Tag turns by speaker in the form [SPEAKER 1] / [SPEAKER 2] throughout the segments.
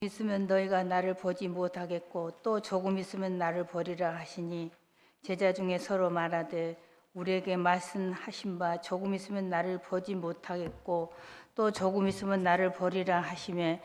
[SPEAKER 1] 있으면 너희가 나를 보지 못하겠고 또 조금 있으면 나를 보리라 하시니 제자 중에 서로 말하되 우리에게 말씀하신 바 조금 있으면 나를 보지 못하겠고 또 조금 있으면 나를 보리라 하시매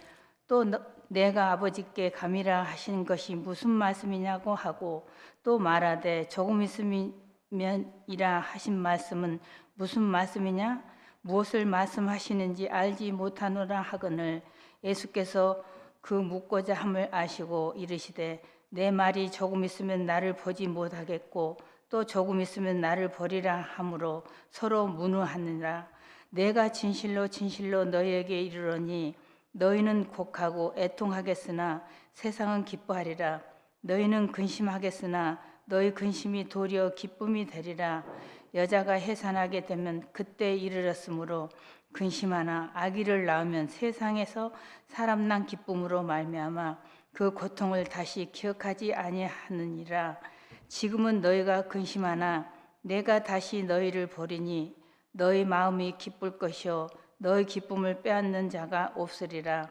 [SPEAKER 1] 또 내가 아버지께 감이라 하신 것이 무슨 말씀이냐고 하고 또 말하되 조금 있으면이라 하신 말씀은 무슨 말씀이냐 무엇을 말씀하시는지 알지 못하노라 하거늘 예수께서 그 묻고자 함을 아시고 이르시되 내 말이 조금 있으면 나를 보지 못하겠고 또 조금 있으면 나를 보리라 하므로 서로 문의하느라 내가 진실로 진실로 너희에게 이르노니 너희는 곡하고 애통하겠으나 세상은 기뻐하리라. 너희는 근심하겠으나 너희 근심이 도리어 기쁨이 되리라. 여자가 해산하게 되면 그때 이르렀으므로 근심하나 아기를 낳으면 세상에서 사람 난 기쁨으로 말미암아 그 고통을 다시 기억하지 아니하느니라. 지금은 너희가 근심하나 내가 다시 너희를 보리니 너희 마음이 기쁠 것이요 너희 기쁨을 빼앗는 자가 없으리라.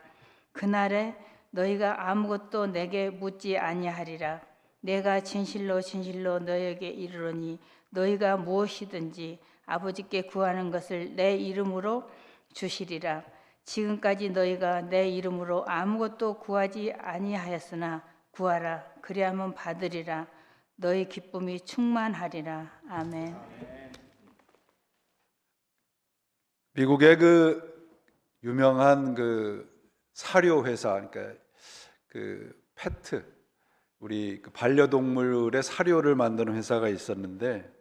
[SPEAKER 1] 그날에 너희가 아무것도 내게 묻지 아니하리라. 내가 진실로 진실로 너희에게 이르노니 너희가 무엇이든지 아버지께 구하는 것을 내 이름으로 주시리라. 지금까지 너희가 내 이름으로 아무것도 구하지 아니하였으나 구하라. 그리하면 받으리라. 너희 기쁨이 충만하리라. 아멘.
[SPEAKER 2] 미국의 그 유명한 그 사료 회사, 그러니까 그 페트, 우리 그 반려동물의 사료를 만드는 회사가 있었는데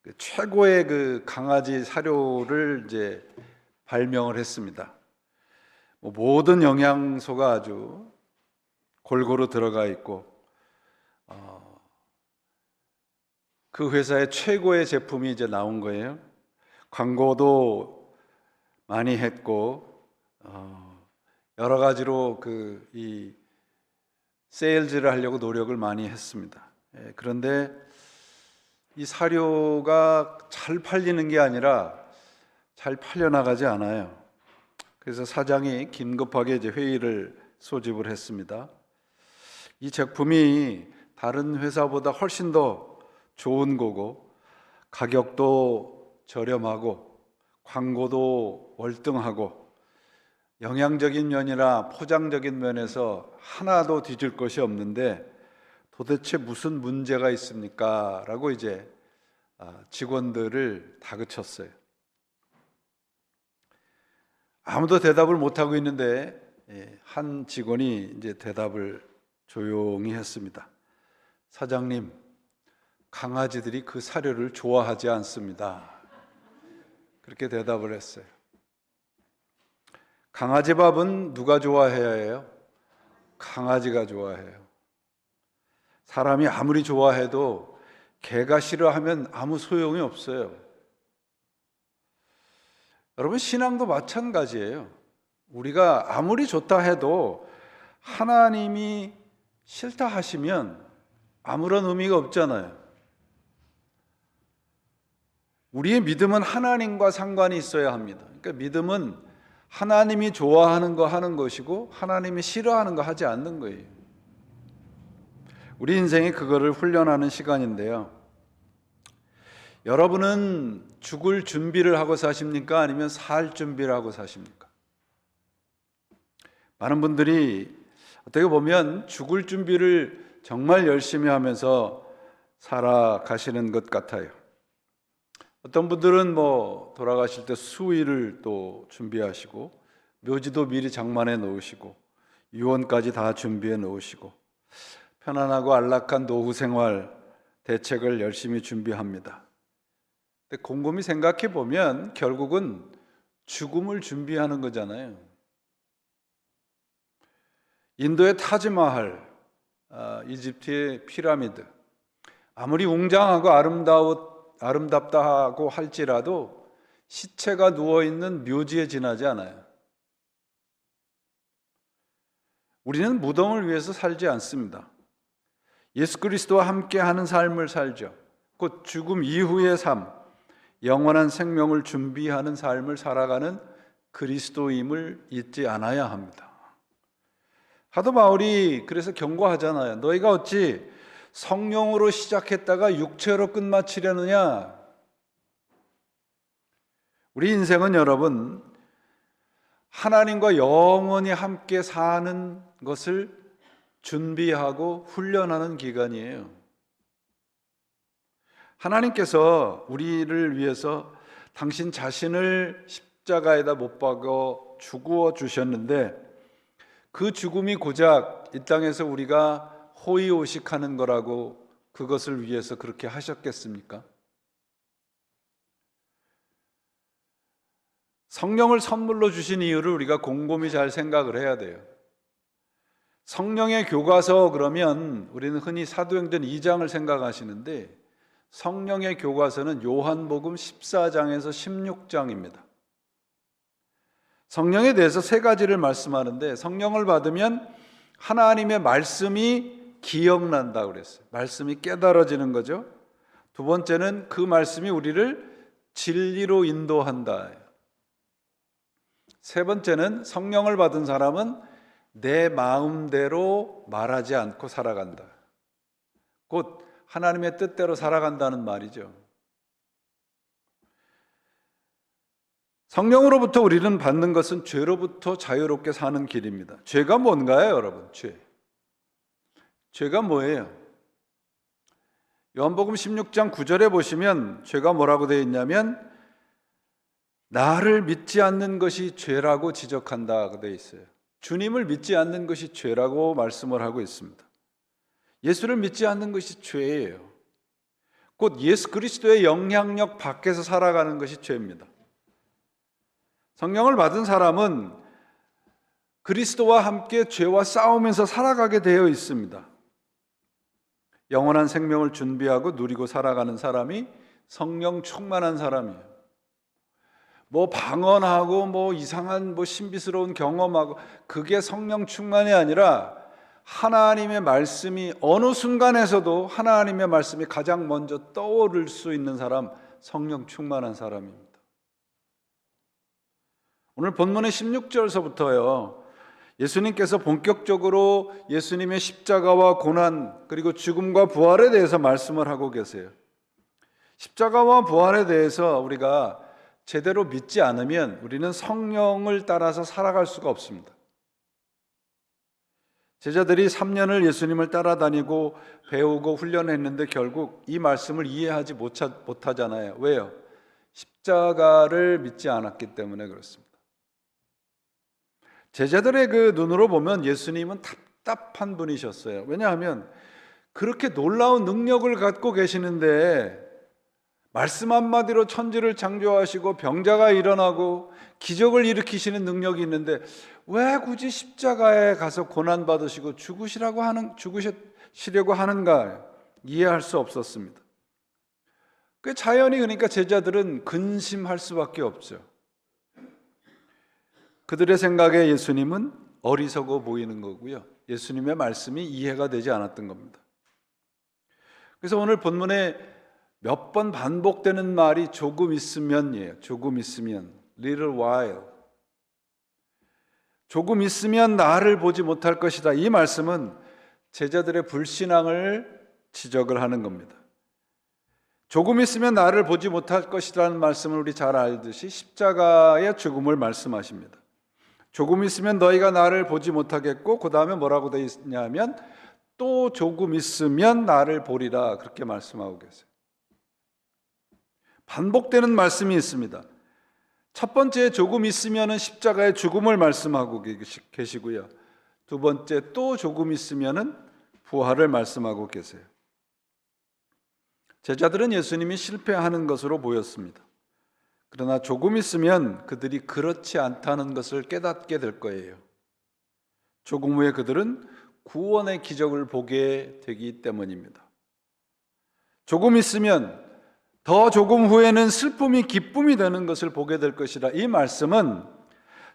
[SPEAKER 2] 그 최고의 그 강아지 사료를 이제 발명을 했습니다. 모든 영양소가 아주 골고루 들어가 있고 그 회사의 최고의 제품이 이제 나온 거예요. 광고도 많이 했고 여러 가지로 이 세일즈를 하려고 노력을 많이 했습니다. 그런데 이 사료가 잘 팔리는 게 아니라 잘 팔려나가지 않아요. 그래서 사장이 긴급하게 이제 회의를 소집을 했습니다. 이 제품이 다른 회사보다 훨씬 더 좋은 거고 가격도 저렴하고 광고도 월등하고 영양적인 면이나 포장적인 면에서 하나도 뒤질 것이 없는데 도대체 무슨 문제가 있습니까? 라고 이제 직원들을 다그쳤어요. 아무도 대답을 못하고 있는데 한 직원이 이제 대답을 조용히 했습니다. 사장님, 강아지들이 그 사료를 좋아하지 않습니다. 그렇게 대답을 했어요. 강아지 밥은 누가 좋아해야 해요? 강아지가 좋아해요. 사람이 아무리 좋아해도 개가 싫어하면 아무 소용이 없어요. 여러분, 신앙도 마찬가지예요. 우리가 아무리 좋다 해도 하나님이 싫다 하시면 아무런 의미가 없잖아요. 우리의 믿음은 하나님과 상관이 있어야 합니다. 그러니까 믿음은 하나님이 좋아하는 거 하는 것이고 하나님이 싫어하는 거 하지 않는 거예요. 우리 인생이 그거를 훈련하는 시간인데요. 여러분은 죽을 준비를 하고 사십니까? 아니면 살 준비를 하고 사십니까? 많은 분들이 어떻게 보면 죽을 준비를 정말 열심히 하면서 살아가시는 것 같아요. 어떤 분들은 돌아가실 때 수의를 또 준비하시고 묘지도 미리 장만해 놓으시고 유언까지 다 준비해 놓으시고 편안하고 안락한 노후 생활 대책을 열심히 준비합니다. 근데 곰곰이 생각해 보면 결국은 죽음을 준비하는 거잖아요. 인도의 타지마할, 이집트의 피라미드, 아무리 웅장하고 아름답다 하고 할지라도 시체가 누워있는 묘지에 지나지 않아요. 우리는 무덤을 위해서 살지 않습니다. 예수 그리스도와 함께하는 삶을 살죠. 곧 죽음 이후의 삶, 영원한 생명을 준비하는 삶을 살아가는 그리스도임을 잊지 않아야 합니다. 사도 바울이 그래서 경고하잖아요. 너희가 어찌 성령으로 시작했다가 육체로 끝마치려느냐. 우리 인생은 여러분 하나님과 영원히 함께 사는 것을 준비하고 훈련하는 기간이에요. 하나님께서 우리를 위해서 당신 자신을 십자가에다 못 박아 죽어 주셨는데 그 죽음이 고작 이 땅에서 우리가 호의호식하는 거라고 그것을 위해서 그렇게 하셨겠습니까? 성령을 선물로 주신 이유를 우리가 곰곰이 잘 생각을 해야 돼요. 성령의 교과서 그러면 우리는 흔히 사도행전 2장을 생각하시는데 성령의 교과서는 요한복음 14장에서 16장입니다. 성령에 대해서 세 가지를 말씀하는데 성령을 받으면 하나님의 말씀이 기억난다 그랬어요. 말씀이 깨달아지는 거죠. 두 번째는 그 말씀이 우리를 진리로 인도한다. 세 번째는 성령을 받은 사람은 내 마음대로 말하지 않고 살아간다. 곧 하나님의 뜻대로 살아간다는 말이죠. 성령으로부터 우리는 받는 것은 죄로부터 자유롭게 사는 길입니다. 죄가 뭔가요, 여러분? 죄가 뭐예요? 요한복음 16장 9절에 보시면 죄가 뭐라고 되어 있냐면 나를 믿지 않는 것이 죄라고 지적한다고 되어 있어요. 주님을 믿지 않는 것이 죄라고 말씀을 하고 있습니다. 예수를 믿지 않는 것이 죄예요. 곧 예수 그리스도의 영향력 밖에서 살아가는 것이 죄입니다. 성령을 받은 사람은 그리스도와 함께 죄와 싸우면서 살아가게 되어 있습니다. 영원한 생명을 준비하고 누리고 살아가는 사람이 성령 충만한 사람이에요. 방언하고 이상한 신비스러운 경험하고 그게 성령 충만이 아니라 하나님의 말씀이 어느 순간에서도 하나님의 말씀이 가장 먼저 떠오를 수 있는 사람, 성령 충만한 사람입니다. 오늘 본문의 16절서부터요. 예수님께서 본격적으로 예수님의 십자가와 고난 그리고 죽음과 부활에 대해서 말씀을 하고 계세요. 십자가와 부활에 대해서 우리가 제대로 믿지 않으면 우리는 성령을 따라서 살아갈 수가 없습니다. 제자들이 3년을 예수님을 따라다니고 배우고 훈련했는데 결국 이 말씀을 이해하지 못하잖아요. 왜요? 십자가를 믿지 않았기 때문에 그렇습니다. 제자들의 그 눈으로 보면 예수님은 답답한 분이셨어요. 왜냐하면 그렇게 놀라운 능력을 갖고 계시는데 말씀 한마디로 천지를 창조하시고 병자가 일어나고 기적을 일으키시는 능력이 있는데 왜 굳이 십자가에 가서 고난받으시고 죽으시려고 하는가 이해할 수 없었습니다. 그 자연히 그러니까 제자들은 근심할 수밖에 없죠. 그들의 생각에 예수님은 어리석어 보이는 거고요. 예수님의 말씀이 이해가 되지 않았던 겁니다. 그래서 오늘 본문에 몇 번 반복되는 말이 조금 있으면이에요. 조금 있으면, little while. 조금 있으면 나를 보지 못할 것이다. 이 말씀은 제자들의 불신앙을 지적을 하는 겁니다. 조금 있으면 나를 보지 못할 것이라는 말씀을 우리 잘 알듯이 십자가의 죽음을 말씀하십니다. 조금 있으면 너희가 나를 보지 못하겠고 그 다음에 뭐라고 되어 있냐면 또 조금 있으면 나를 보리라 그렇게 말씀하고 계세요. 반복되는 말씀이 있습니다. 첫 번째 조금 있으면은 십자가의 죽음을 말씀하고 계시고요. 두 번째 또 조금 있으면은 부활을 말씀하고 계세요. 제자들은 예수님이 실패하는 것으로 보였습니다. 그러나 조금 있으면 그들이 그렇지 않다는 것을 깨닫게 될 거예요. 조금 후에 그들은 구원의 기적을 보게 되기 때문입니다. 조금 있으면 더 조금 후에는 슬픔이 기쁨이 되는 것을 보게 될 것이라 이 말씀은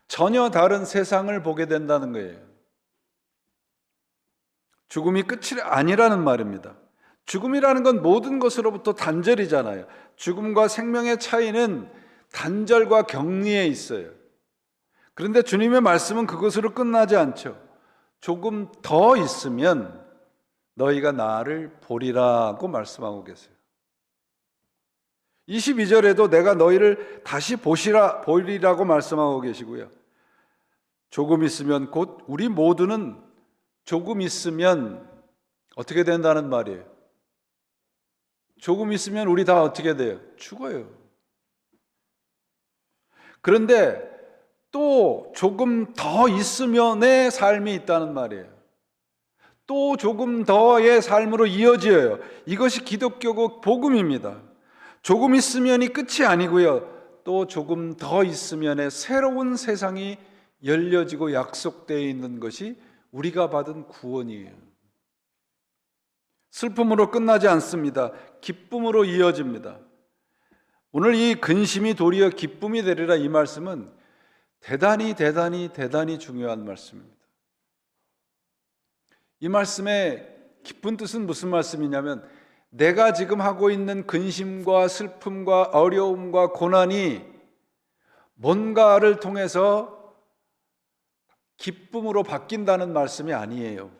[SPEAKER 2] 전혀 다른 세상을 보게 된다는 거예요. 죽음이 끝이 아니라는 말입니다. 죽음이라는 건 모든 것으로부터 단절이잖아요. 죽음과 생명의 차이는 단절과 격리에 있어요. 그런데 주님의 말씀은 그것으로 끝나지 않죠. 조금 더 있으면 너희가 나를 보리라고 말씀하고 계세요. 22절에도 내가 너희를 다시 보리라고 말씀하고 계시고요. 조금 있으면 곧 우리 모두는 조금 있으면 어떻게 된다는 말이에요? 조금 있으면 우리 다 어떻게 돼요? 죽어요. 그런데 또 조금 더 있으면의 삶이 있다는 말이에요. 또 조금 더의 삶으로 이어져요. 이것이 기독교 복음입니다. 조금 있으면이 끝이 아니고요. 또 조금 더 있으면의 새로운 세상이 열려지고 약속되어 있는 것이 우리가 받은 구원이에요. 슬픔으로 끝나지 않습니다. 기쁨으로 이어집니다. 오늘 이 근심이 도리어 기쁨이 되리라 이 말씀은 대단히 중요한 말씀입니다. 이 말씀의 깊은 뜻은 무슨 말씀이냐면 내가 지금 하고 있는 근심과 슬픔과 어려움과 고난이 뭔가를 통해서 기쁨으로 바뀐다는 말씀이 아니에요.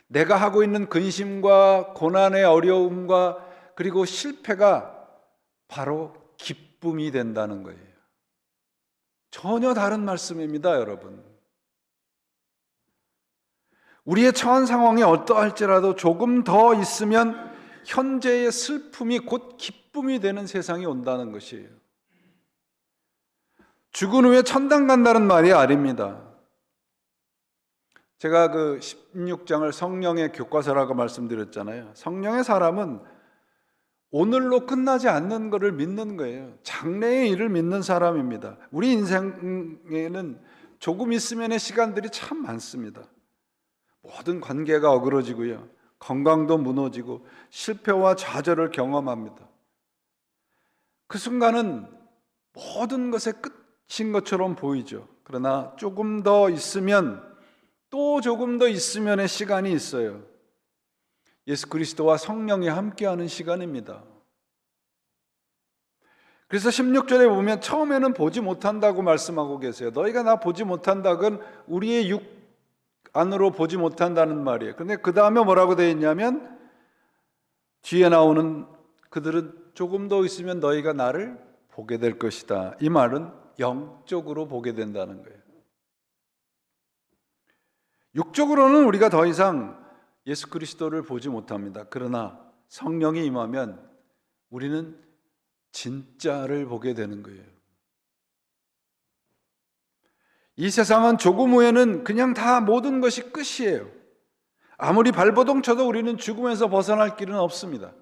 [SPEAKER 2] 내가 하고 있는 근심과 고난의 어려움과 그리고 실패가 바로 기쁨이 된다는 거예요. 전혀 다른 말씀입니다, 여러분. 우리의 처한 상황이 어떠할지라도 조금 더 있으면 현재의 슬픔이 곧 기쁨이 되는 세상이 온다는 것이에요. 죽은 후에 천당 간다는 말이 아닙니다. 제가 그 16장을 성령의 교과서라고 말씀드렸잖아요. 성령의 사람은 오늘로 끝나지 않는 것을 믿는 거예요. 장래의 일을 믿는 사람입니다. 우리 인생에는 조금 있으면의 시간들이 참 많습니다. 모든 관계가 어그러지고요. 건강도 무너지고 실패와 좌절을 경험합니다. 그 순간은 모든 것의 끝인 것처럼 보이죠. 그러나 조금 더 있으면 또 조금 더 있으면의 시간이 있어요. 예수 그리스도와 성령이 함께하는 시간입니다. 그래서 16절에 보면 처음에는 보지 못한다고 말씀하고 계세요. 너희가 나 보지 못한다, 그건 우리의 육 안으로 보지 못한다는 말이에요. 그런데 그 다음에 뭐라고 되어 있냐면 뒤에 나오는 그들은 조금 더 있으면 너희가 나를 보게 될 것이다. 이 말은 영적으로 보게 된다는 거예요. 육적으로는 우리가 더 이상 예수 그리스도를 보지 못합니다. 그러나 성령이 임하면 우리는 진짜를 보게 되는 거예요. 이 세상은 조금 후에는 그냥 다 모든 것이 끝이에요. 아무리 발버둥 쳐도 우리는 죽음에서 벗어날 길은 없습니다.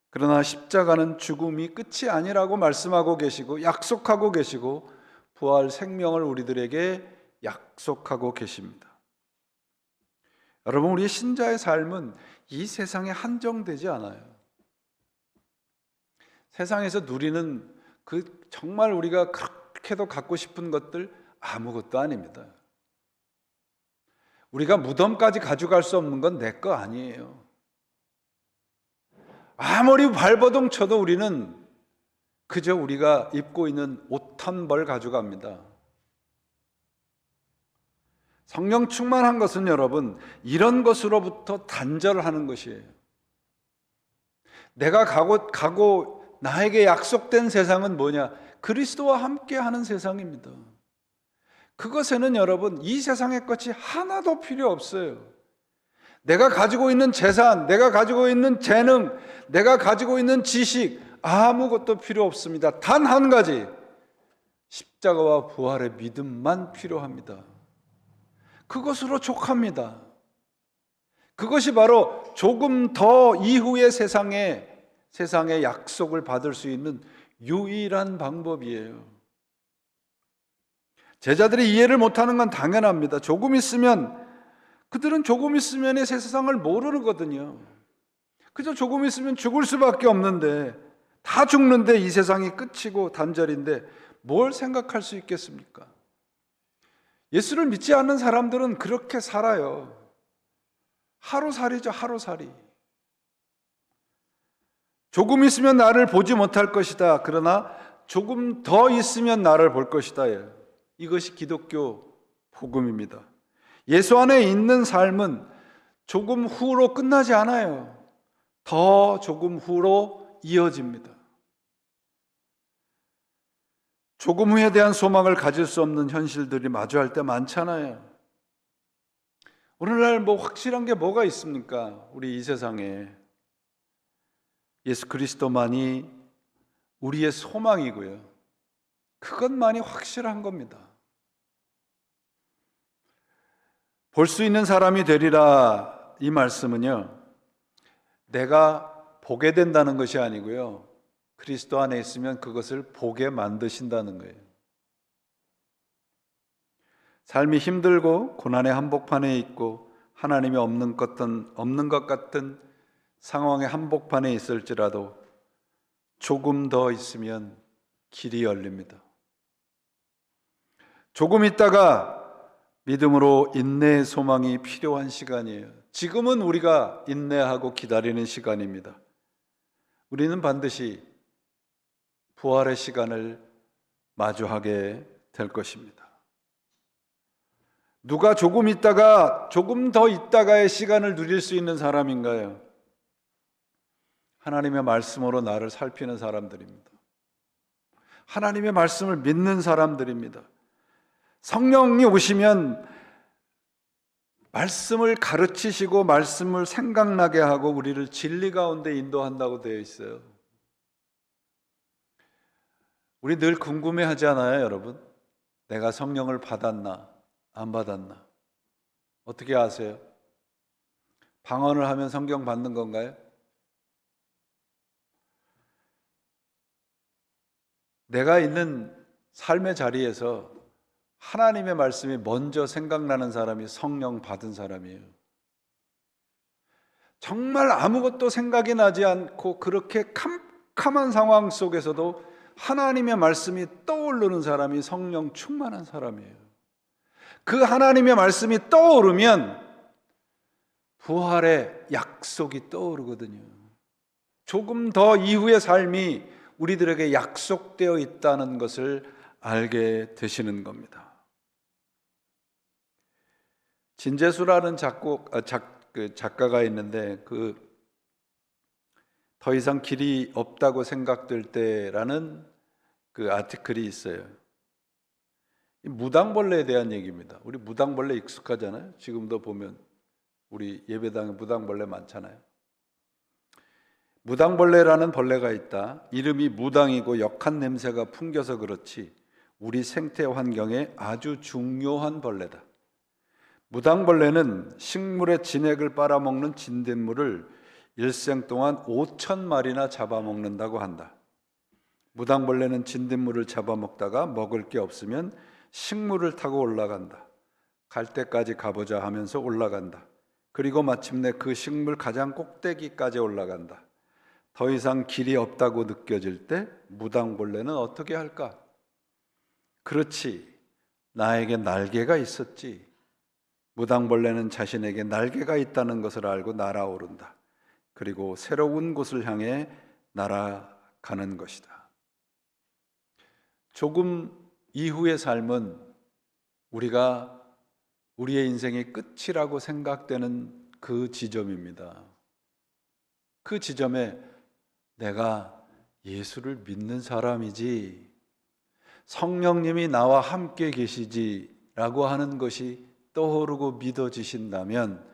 [SPEAKER 2] 그러나 십자가는 죽음이 끝이 아니라고 말씀하고 계시고 약속하고 계시고 부활 생명을 우리들에게 약속하고 계십니다. 여러분, 우리 신자의 삶은 이 세상에 한정되지 않아요. 세상에서 누리는 그 정말 우리가 그렇게도 갖고 싶은 것들 아무것도 아닙니다. 우리가 무덤까지 가져갈 수 없는 건 내 거 아니에요. 아무리 발버둥 쳐도 우리는 그저 우리가 입고 있는 옷 한 벌 가져갑니다. 성령 충만한 것은 여러분 이런 것으로부터 단절하는 것이에요. 내가 가고 나에게 약속된 세상은 뭐냐? 그리스도와 함께하는 세상입니다. 그것에는 여러분 이 세상의 것이 하나도 필요 없어요. 내가 가지고 있는 재산, 내가 가지고 있는 재능, 내가 가지고 있는 지식 아무것도 필요 없습니다. 단 한 가지, 십자가와 부활의 믿음만 필요합니다. 그것으로 족합니다. 그것이 바로 조금 더 이후의 세상의 약속을 받을 수 있는 유일한 방법이에요. 제자들이 이해를 못하는 건 당연합니다. 그들은 조금 있으면의 세상을 모르거든요. 그저 조금 있으면 죽을 수밖에 없는데, 다 죽는데 이 세상이 끝이고 단절인데 뭘 생각할 수 있겠습니까? 예수를 믿지 않는 사람들은 그렇게 살아요. 하루살이죠, 하루살이. 조금 있으면 나를 보지 못할 것이다. 그러나 조금 더 있으면 나를 볼 것이다. 이것이 기독교 복음입니다. 예수 안에 있는 삶은 조금 후로 끝나지 않아요. 더 조금 후로 이어집니다. 조금 후에 대한 소망을 가질 수 없는 현실들이 마주할 때 많잖아요. 오늘날 확실한 게 뭐가 있습니까? 우리 이 세상에 예수 그리스도만이 우리의 소망이고요. 그것만이 확실한 겁니다. 볼 수 있는 사람이 되리라, 이 말씀은요, 내가 보게 된다는 것이 아니고요, 그리스도 안에 있으면 그것을 보게 만드신다는 거예요. 삶이 힘들고 고난의 한복판에 있고 하나님이 없는 것 같은 상황의 한복판에 있을지라도 조금 더 있으면 길이 열립니다. 조금 있다가 믿음으로 인내의 소망이 필요한 시간이에요. 지금은 우리가 인내하고 기다리는 시간입니다. 우리는 반드시 부활의 시간을 마주하게 될 것입니다. 누가 조금 있다가 조금 더 있다가의 시간을 누릴 수 있는 사람인가요? 하나님의 말씀으로 나를 살피는 사람들입니다. 하나님의 말씀을 믿는 사람들입니다. 성령이 오시면 말씀을 가르치시고 말씀을 생각나게 하고 우리를 진리 가운데 인도한다고 되어 있어요. 우리 늘 궁금해하지 않아요, 여러분? 내가 성령을 받았나, 안 받았나? 어떻게 아세요? 방언을 하면 성경 받는 건가요? 내가 있는 삶의 자리에서 하나님의 말씀이 먼저 생각나는 사람이 성령 받은 사람이에요. 정말 아무것도 생각이 나지 않고 그렇게 캄캄한 상황 속에서도 하나님의 말씀이 떠오르는 사람이 성령 충만한 사람이에요. 그 하나님의 말씀이 떠오르면 부활의 약속이 떠오르거든요. 조금 더 이후의 삶이 우리들에게 약속되어 있다는 것을 알게 되시는 겁니다. 진재수라는 작가가 있는데 더 이상 길이 없다고 생각될 때라는 그 아티클이 있어요. 무당벌레에 대한 얘기입니다. 우리 무당벌레 익숙하잖아요. 지금도 보면 우리 예배당에 무당벌레 많잖아요. 무당벌레라는 벌레가 있다. 이름이 무당이고 역한 냄새가 풍겨서 그렇지 우리 생태 환경에 아주 중요한 벌레다. 무당벌레는 식물의 진액을 빨아먹는 진딧물을 일생 동안 5,000마리나 잡아먹는다고 한다. 무당벌레는 진딧물을 잡아먹다가 먹을 게 없으면 식물을 타고 올라간다. 갈 때까지 가보자 하면서 올라간다. 그리고 마침내 그 식물 가장 꼭대기까지 올라간다. 더 이상 길이 없다고 느껴질 때 무당벌레는 어떻게 할까? 그렇지, 나에게 날개가 있었지. 무당벌레는 자신에게 날개가 있다는 것을 알고 날아오른다. 그리고 새로운 곳을 향해 날아가는 것이다. 조금 이후의 삶은 우리가 우리의 인생의 끝이라고 생각되는 그 지점입니다. 그 지점에 내가 예수를 믿는 사람이지, 성령님이 나와 함께 계시지라고 하는 것이 떠오르고 믿어지신다면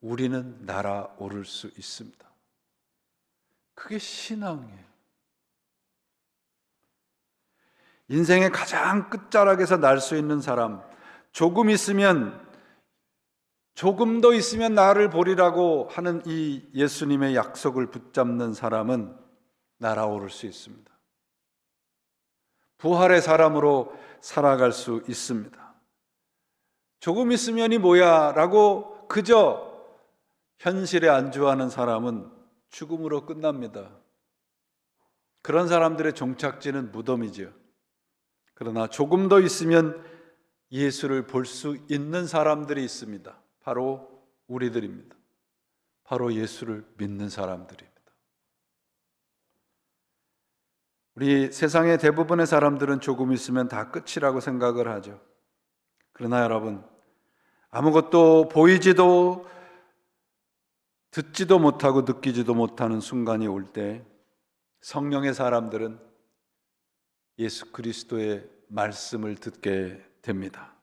[SPEAKER 2] 우리는 날아오를 수 있습니다. 그게 신앙이에요. 인생의 가장 끝자락에서 날 수 있는 사람, 조금 더 있으면 나를 보리라고 하는 이 예수님의 약속을 붙잡는 사람은 날아오를 수 있습니다. 부활의 사람으로 살아갈 수 있습니다. 조금 있으면이 뭐야 라고 그저 현실에 안주하는 사람은 죽음으로 끝납니다. 그런 사람들의 종착지는 무덤이죠. 그러나 조금 더 있으면 예수를 볼 수 있는 사람들이 있습니다. 바로 우리들입니다. 바로 예수를 믿는 사람들입니다. 우리 세상의 대부분의 사람들은 조금 있으면 다 끝이라고 생각을 하죠. 그러나 여러분, 아무것도 보이지도 듣지도 못하고 느끼지도 못하는 순간이 올 때 성령의 사람들은 예수 그리스도의 말씀을 듣게 됩니다.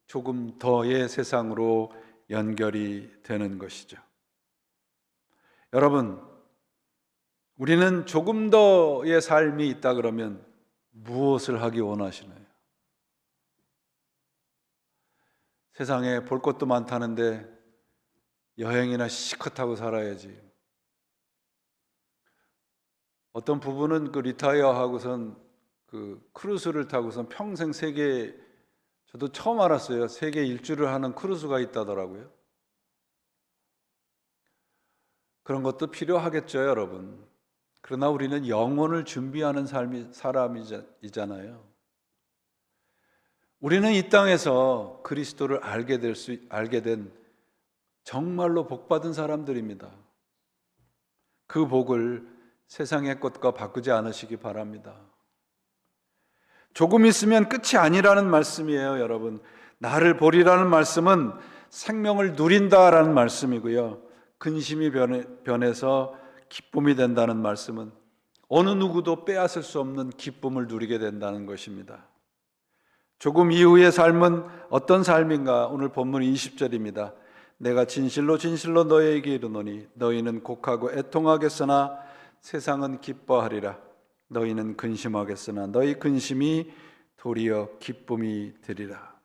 [SPEAKER 2] 조금 더의 세상으로 연결이 되는 것이죠. 여러분, 우리는 조금 더의 삶이 있다 그러면 무엇을 하기 원하시나요? 세상에 볼 것도 많다는데 여행이나 시컷하고 살아야지. 어떤 부부는 리타이어 하고선 크루즈를 타고선 평생 세계, 저도 처음 알았어요. 세계 일주를 하는 크루즈가 있다더라고요. 그런 것도 필요하겠죠, 여러분. 그러나 우리는 영혼을 준비하는 사람이잖아요. 우리는 이 땅에서 그리스도를 알게 된 정말로 복받은 사람들입니다. 그 복을 세상의 것과 바꾸지 않으시기 바랍니다. 조금 있으면 끝이 아니라는 말씀이에요, 여러분. 나를 보리라는 말씀은 생명을 누린다라는 말씀이고요. 근심이 변해서 기쁨이 된다는 말씀은 어느 누구도 빼앗을 수 없는 기쁨을 누리게 된다는 것입니다. 조금 이후의 삶은 어떤 삶인가? 오늘 본문 20절입니다. 내가 진실로 진실로 너희에게 이르노니 너희는 곡하고 애통하겠으나 세상은 기뻐하리라. 너희는 근심하겠으나 너희 근심이 도리어 기쁨이 되리라.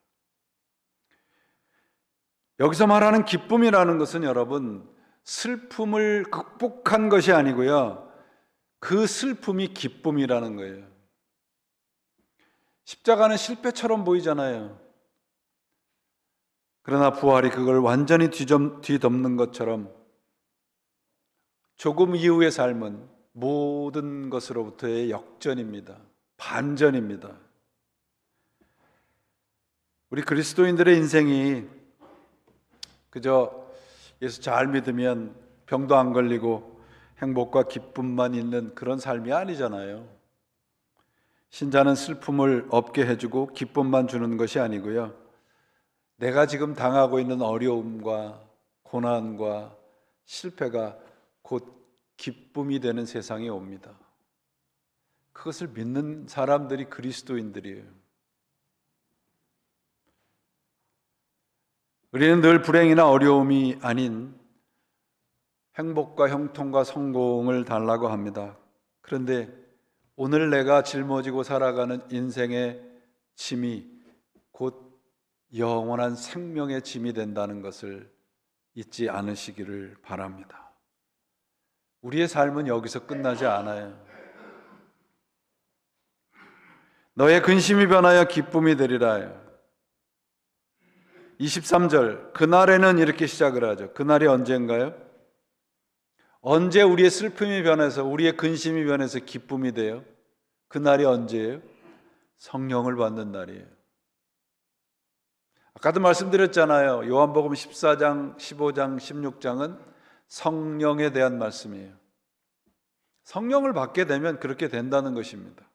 [SPEAKER 2] 여기서 말하는 기쁨이라는 것은 여러분, 슬픔을 극복한 것이 아니고요, 그 슬픔이 기쁨이라는 거예요. 십자가는 실패처럼 보이잖아요. 그러나 부활이 그걸 완전히 뒤덮는 것처럼 조금 이후의 삶은 모든 것으로부터의 역전입니다. 반전입니다. 우리 그리스도인들의 인생이 그저 예수 잘 믿으면 병도 안 걸리고 행복과 기쁨만 있는 그런 삶이 아니잖아요. 신자는 슬픔을 없게 해주고 기쁨만 주는 것이 아니고요, 내가 지금 당하고 있는 어려움과 고난과 실패가 곧 기쁨이 되는 세상이 옵니다. 그것을 믿는 사람들이 그리스도인들이에요. 우리는 늘 불행이나 어려움이 아닌 행복과 형통과 성공을 달라고 합니다. 그런데 오늘 내가 짊어지고 살아가는 인생의 짐이 곧 영원한 생명의 짐이 된다는 것을 잊지 않으시기를 바랍니다. 우리의 삶은 여기서 끝나지 않아요. 너의 근심이 변하여 기쁨이 되리라. 23절, 그날에는 이렇게 시작을 하죠. 그날이 언제인가요? 언제 우리의 슬픔이 변해서 우리의 근심이 변해서 기쁨이 돼요? 그날이 언제예요? 성령을 받는 날이에요. 아까도 말씀드렸잖아요. 요한복음 14장, 15장, 16장은 성령에 대한 말씀이에요. 성령을 받게 되면 그렇게 된다는 것입니다.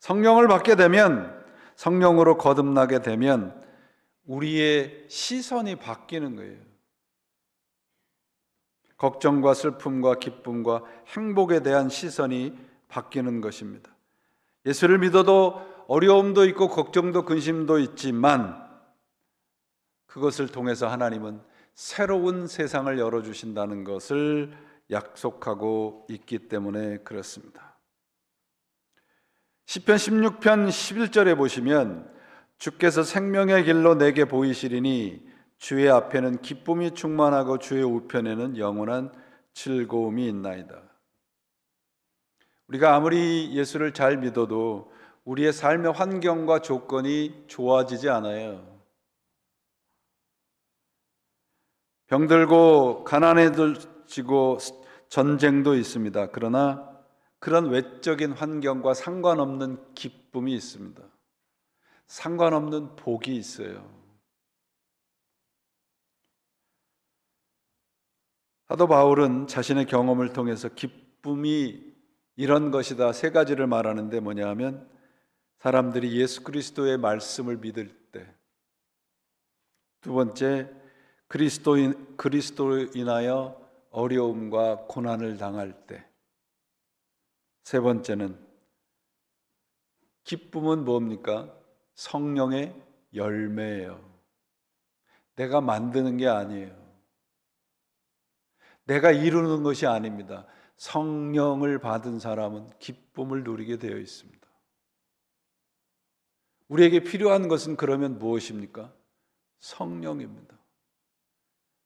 [SPEAKER 2] 성령을 받게 되면, 성령으로 거듭나게 되면 우리의 시선이 바뀌는 거예요. 걱정과 슬픔과 기쁨과 행복에 대한 시선이 바뀌는 것입니다. 예수를 믿어도 어려움도 있고 걱정도 근심도 있지만 그것을 통해서 하나님은 새로운 세상을 열어주신다는 것을 약속하고 있기 때문에 그렇습니다. 시편 16편 11절에 보시면 주께서 생명의 길로 내게 보이시리니 주의 앞에는 기쁨이 충만하고 주의 우편에는 영원한 즐거움이 있나이다. 우리가 아무리 예수를 잘 믿어도 우리의 삶의 환경과 조건이 좋아지지 않아요. 병들고 가난해지고 전쟁도 있습니다. 그러나 그런 외적인 환경과 상관없는 기쁨이 있습니다. 상관없는 복이 있어요. 사도 바울은 자신의 경험을 통해서 기쁨이 이런 것이다 세 가지를 말하는데 뭐냐 하면 사람들이 예수 그리스도의 말씀을 믿을 때, 두 번째, 그리스도로 인하여 어려움과 고난을 당할 때. 세 번째는 기쁨은 뭡니까? 성령의 열매예요. 내가 만드는 게 아니에요. 내가 이루는 것이 아닙니다. 성령을 받은 사람은 기쁨을 누리게 되어 있습니다. 우리에게 필요한 것은 그러면 무엇입니까? 성령입니다.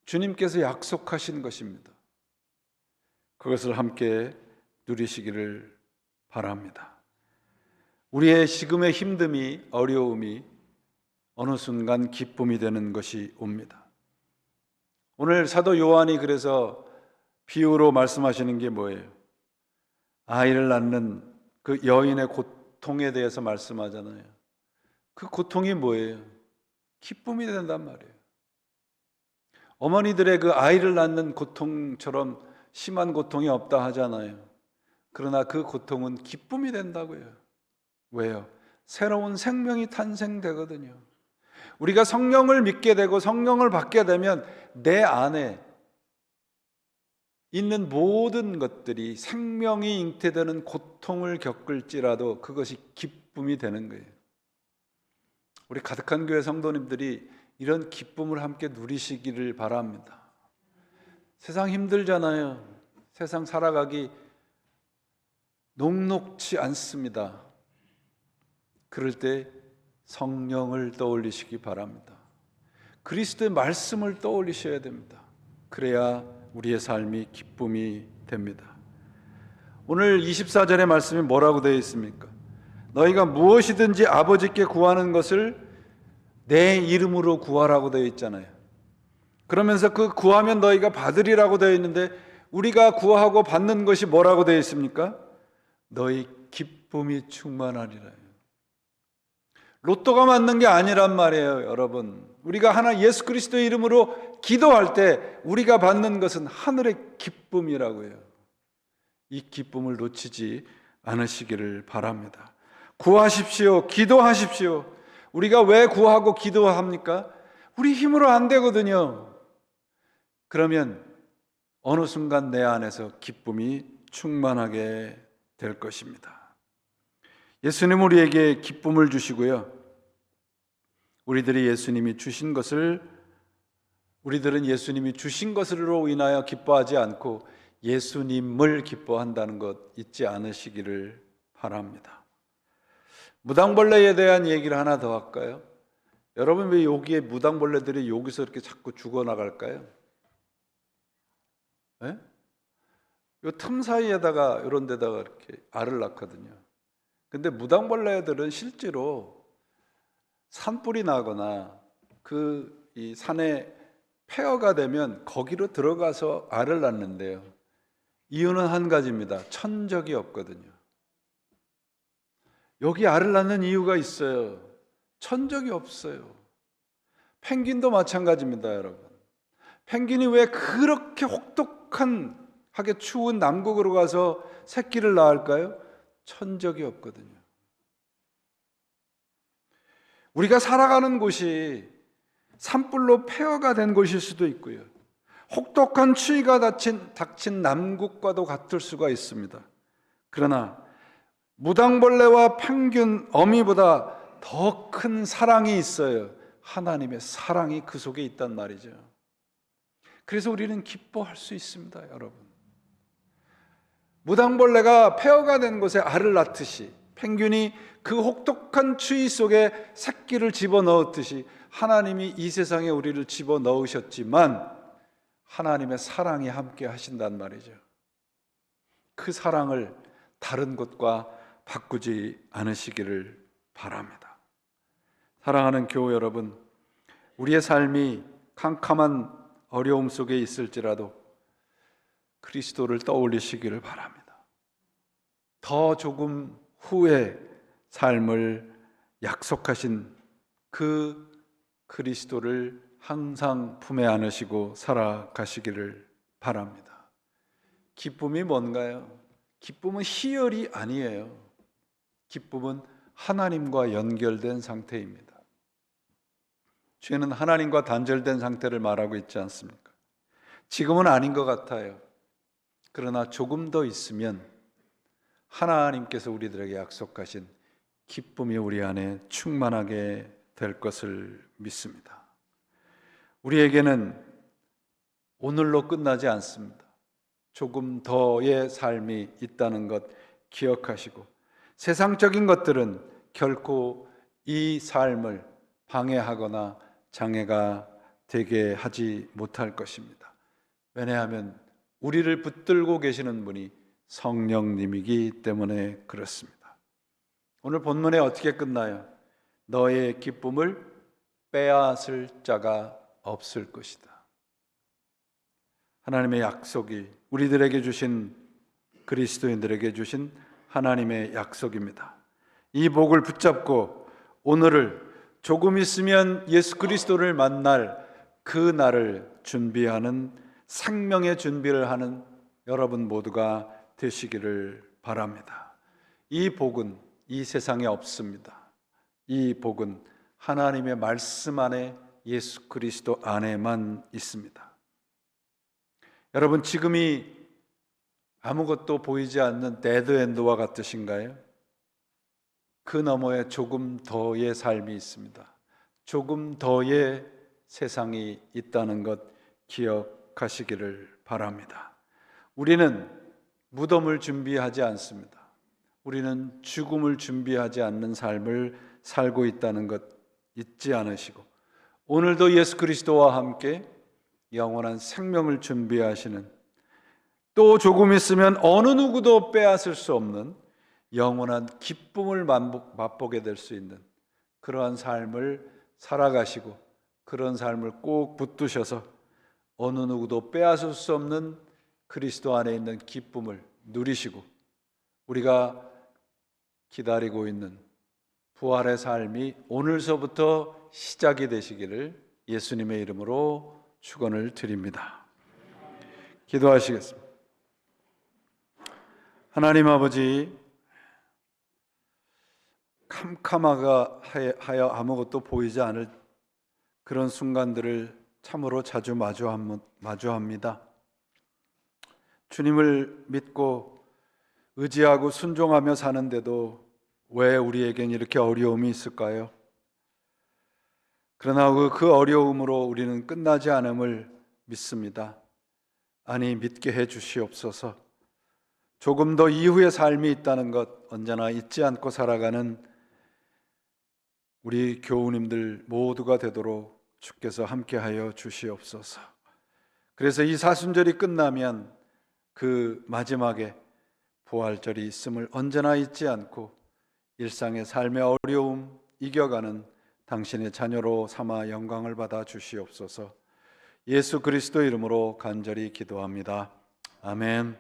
[SPEAKER 2] 주님께서 약속하신 것입니다. 그것을 함께 누리시기를 바랍니다. 우리의 지금의 힘듦이, 어려움이 어느 순간 기쁨이 되는 것이 옵니다. 오늘 사도 요한이 그래서 비유로 말씀하시는 게 뭐예요? 아이를 낳는 그 여인의 고통에 대해서 말씀하잖아요. 그 고통이 뭐예요? 기쁨이 된단 말이에요. 어머니들의 그 아이를 낳는 고통처럼 심한 고통이 없다 하잖아요. 그러나 그 고통은 기쁨이 된다고요. 왜요? 새로운 생명이 탄생되거든요. 우리가 성령을 믿게 되고 성령을 받게 되면 내 안에 있는 모든 것들이 생명이 잉태되는 고통을 겪을지라도 그것이 기쁨이 되는 거예요. 우리 가득한 교회 성도님들이 이런 기쁨을 함께 누리시기를 바랍니다. 세상 힘들잖아요. 세상 살아가기 녹록지 않습니다. 그럴 때 성령을 떠올리시기 바랍니다. 그리스도의 말씀을 떠올리셔야 됩니다. 그래야 우리의 삶이 기쁨이 됩니다. 오늘 24절의 말씀이 뭐라고 되어 있습니까? 너희가 무엇이든지 아버지께 구하는 것을 내 이름으로 구하라고 되어 있잖아요. 그러면서 그 구하면 너희가 받으리라고 되어 있는데 우리가 구하고 받는 것이 뭐라고 되어 있습니까? 너희 기쁨이 충만하리라. 로또가 맞는 게 아니란 말이에요, 여러분. 우리가 하나 예수 그리스도의 이름으로 기도할 때 우리가 받는 것은 하늘의 기쁨이라고 해요. 이 기쁨을 놓치지 않으시기를 바랍니다. 구하십시오. 기도하십시오. 우리가 왜 구하고 기도합니까? 우리 힘으로 안 되거든요. 그러면 어느 순간 내 안에서 기쁨이 충만하게 될 것입니다. 예수님 우리에게 기쁨을 주시고요. 우리들은 예수님이 주신 것으로 인하여 기뻐하지 않고 예수님을 기뻐한다는 것 잊지 않으시기를 바랍니다. 무당벌레에 대한 얘기를 하나 더 할까요? 여러분 왜 여기에 무당벌레들이 여기서 이렇게 자꾸 죽어나갈까요? 네? 요 틈 사이에다가 이런 데다가 이렇게 알을 낳거든요. 근데 무당벌레들은 실제로 산불이 나거나 이 산에 폐허가 되면 거기로 들어가서 알을 낳는데요. 이유는 한 가지입니다. 천적이 없거든요. 여기 알을 낳는 이유가 있어요. 천적이 없어요. 펭귄도 마찬가지입니다, 여러분. 펭귄이 왜 그렇게 혹독하게 추운 남극으로 가서 새끼를 낳을까요? 천적이 없거든요. 우리가 살아가는 곳이 산불로 폐허가 된 곳일 수도 있고요. 혹독한 추위가 닥친 남극과도 같을 수가 있습니다. 그러나 무당벌레와 펭귄, 어미보다 더 큰 사랑이 있어요. 하나님의 사랑이 그 속에 있단 말이죠. 그래서 우리는 기뻐할 수 있습니다, 여러분. 무당벌레가 폐허가 된 곳에 알을 낳듯이 펭귄이 그 혹독한 추위 속에 새끼를 집어넣었듯이 하나님이 이 세상에 우리를 집어넣으셨지만 하나님의 사랑이 함께 하신단 말이죠. 그 사랑을 다른 곳과 바꾸지 않으시기를 바랍니다. 사랑하는 교우 여러분, 우리의 삶이 캄캄한 어려움 속에 있을지라도 그리스도를 떠올리시기를 바랍니다. 더 조금 후에 삶을 약속하신 그 그리스도를 항상 품에 안으시고 살아가시기를 바랍니다. 기쁨이 뭔가요? 기쁨은 희열이 아니에요. 기쁨은 하나님과 연결된 상태입니다. 죄는 하나님과 단절된 상태를 말하고 있지 않습니까? 지금은 아닌 것 같아요. 그러나 조금 더 있으면 하나님께서 우리들에게 약속하신 기쁨이 우리 안에 충만하게 될 것을 믿습니다. 우리에게는 오늘로 끝나지 않습니다. 조금 더의 삶이 있다는 것 기억하시고, 세상적인 것들은 결코 이 삶을 방해하거나 장애가 되게 하지 못할 것입니다. 왜냐하면 우리를 붙들고 계시는 분이 성령님이기 때문에 그렇습니다. 오늘 본문에 어떻게 끝나요? 너의 기쁨을 빼앗을 자가 없을 것이다. 하나님의 약속이 우리들에게 주신, 그리스도인들에게 주신 하나님의 약속입니다. 이 복을 붙잡고 오늘을, 조금 있으면 예수 그리스도를 만날 그 날을 준비하는, 생명의 준비를 하는 여러분 모두가 되시기를 바랍니다. 이 복은 이 세상에 없습니다. 이 복은 하나님의 말씀 안에, 예수 그리스도 안에만 있습니다. 여러분, 지금이 아무것도 보이지 않는 데드엔드와 같으신가요? 그 너머에 조금 더의 삶이 있습니다. 조금 더의 세상이 있다는 것 기억하시기를 바랍니다. 우리는 무덤을 준비하지 않습니다. 우리는 죽음을 준비하지 않는 삶을 살고 있다는 것 잊지 않으시고, 오늘도 예수 그리스도와 함께 영원한 생명을 준비하시는, 또 조금 있으면 어느 누구도 빼앗을 수 없는 영원한 기쁨을 맛보게 될 수 있는 그러한 삶을 살아가시고, 그런 삶을 꼭 붙드셔서 어느 누구도 빼앗을 수 없는 그리스도 안에 있는 기쁨을 누리시고, 우리가 기다리고 있는 부활의 삶이 오늘서부터 시작이 되시기를 예수님의 이름으로 축원을 드립니다. 기도하시겠습니다. 하나님 아버지, 캄캄하여 아무것도 보이지 않을 그런 순간들을 참으로 자주 마주합니다. 주님을 믿고 의지하고 순종하며 사는데도 왜 우리에겐 이렇게 어려움이 있을까요? 그러나 그 어려움으로 우리는 끝나지 않음을 믿습니다. 아니, 믿게 해 주시옵소서. 조금 더 이후의 삶이 있다는 것 언제나 잊지 않고 살아가는 우리 교우님들 모두가 되도록 주께서 함께하여 주시옵소서. 그래서 이 사순절이 끝나면 그 마지막에 부활절이 있음을 언제나 잊지 않고 일상의 삶의 어려움 이겨가는 당신의 자녀로 삼아 영광을 받아 주시옵소서. 예수 그리스도 이름으로 간절히 기도합니다. 아멘.